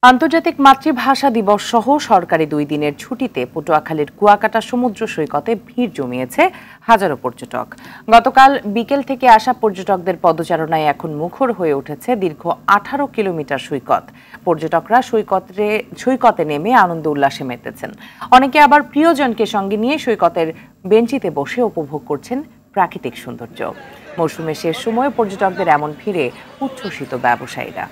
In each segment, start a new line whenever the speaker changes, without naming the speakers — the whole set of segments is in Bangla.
আন্তর্জাতিক মাতৃভাষা দিবস সহ সরকারি 2 দিনের ছুটিতে পটুয়াখালীর কুয়াকাটা সমুদ্র সৈকতে ভিড় জমিয়েছে হাজারো পর্যটক। গতকাল বিকেল থেকে আসা পর্যটকদের পদচারণায় এখন মুখর হয়ে উঠেছে দীর্ঘ 18 কিলোমিটার সৈকত। পর্যটকরা সৈকতে নেমে আনন্দ উল্লাসে মেতেছেন। অনেকে আবার প্রিয়জনকে সঙ্গে নিয়ে সৈকতের বেঞ্চিতে বসে উপভোগ করছেন প্রাকৃতিক সৌন্দর্য। মৌসুমের শেষ সময়ে পর্যটকদের এমন ভিড়ে উচ্ছ্বসিত ব্যবসায়ীরা।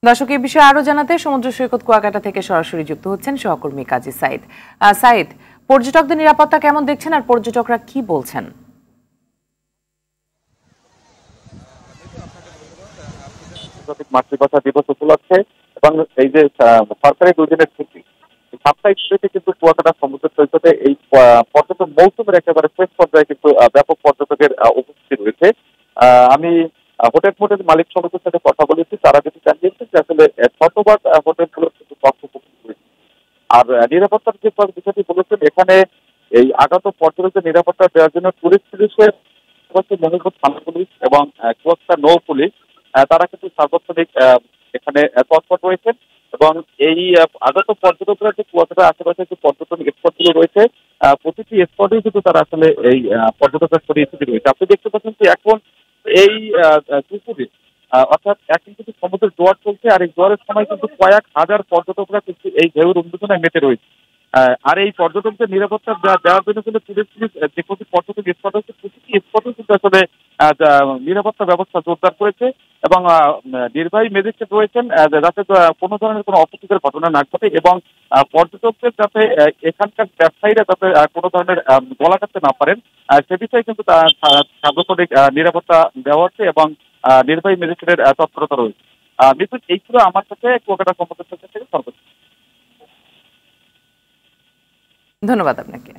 দর্শক, এই বিষয়ে আরো জানাতে সমুদ্র সৈকত কুয়াকাটা থেকে সরাসরি যুক্ত হচ্ছেন সহকর্মী কাজী সাইদ। সাইদ, পর্যটকদের নিরাপত্তা কেমন দেখছেন আর পর্যটকরা কি বলছেন?
আন্তর্জাতিক মাতৃভাষা দিবস উপলক্ষে এবং এই যে সরকারি 2 দিনের ছুটি, সাপ্তাহিক ছুটিতে কিন্তু কুয়াকাটা সমুদ্র সৈকতে এই পর্যটন মৌসুমের একেবারে শেষ পর্যায়ে কিন্তু ব্যাপক পর্যটকের উপস্থিতি রয়েছে। আমি হোটেল মালিক সমিতির সাথে কথা বলেছি, তারা যেটি জানিয়েছেন যে আসলে শতভাগ হোটেলগুলো কিন্তু কক্ষপথ রয়েছে। আর নিরাপত্তার যে বিষয়টি বলেছেন, এখানে এই আগত পর্যটকদের নিরাপত্তা দেওয়ার জন্য টুরিস্ট পুলিশের মহিপুর থানা পুলিশ এবং কুয়াকাটা নৌ পুলিশ তারা কিন্তু সার্বক্ষণিক এখানে তৎপর রয়েছেন এবং এই আগত পর্যটকরা যে কুয়াকাটা আশেপাশে যে পর্যটন স্পটগুলো রয়েছে, প্রতিটি স্পটেই কিন্তু তারা আসলে এই পর্যটকের পরিস্থিতি রয়েছে। আপনি দেখতে পাচ্ছেন যে এখন এই দুপুরে অর্থাৎ এখন কিন্তু সমুদ্রের জোয়ার চলছে, আর এই জোয়ারের সময় কিন্তু কয়েক হাজার পর্যটকরা কিন্তু এই ঢেউয়ের উন্মোচনায় মেতে রয়েছে। আর এই পর্যটকদের নিরাপত্তা দেওয়ার জন্য কিন্তু টুরিস্ট পুলিশ যে প্রতি পর্যটক স্পট হচ্ছে, প্রতিটি স্পটে কিন্তু আসলে নিরাপত্তা ব্যবস্থা জোরদার করেছে এবং নির্বাহী ম্যাজিস্ট্রেট রয়েছেন যাতে কোনো ধরনের কোনো অপ্রীতিকর ঘটনা না ঘটে এবং পর্যটকদের যাতে এখানকার ব্যবসায়ীরা যাতে কোনো ধরনের গলা কাটতে না পারেন, সে বিষয়ে কিন্তু সার্বক্ষণিক নিরাপত্তা দেওয়া হচ্ছে এবং নির্বাহী ম্যাজিস্ট্রেটের তৎপরতা রয়েছে। মিথুন, এই ছিল আমার সাথে কুয়াকাটা সমুদ্র সৈকত থেকে সর্বোচ্চ।
ধন্যবাদ আপনাকে।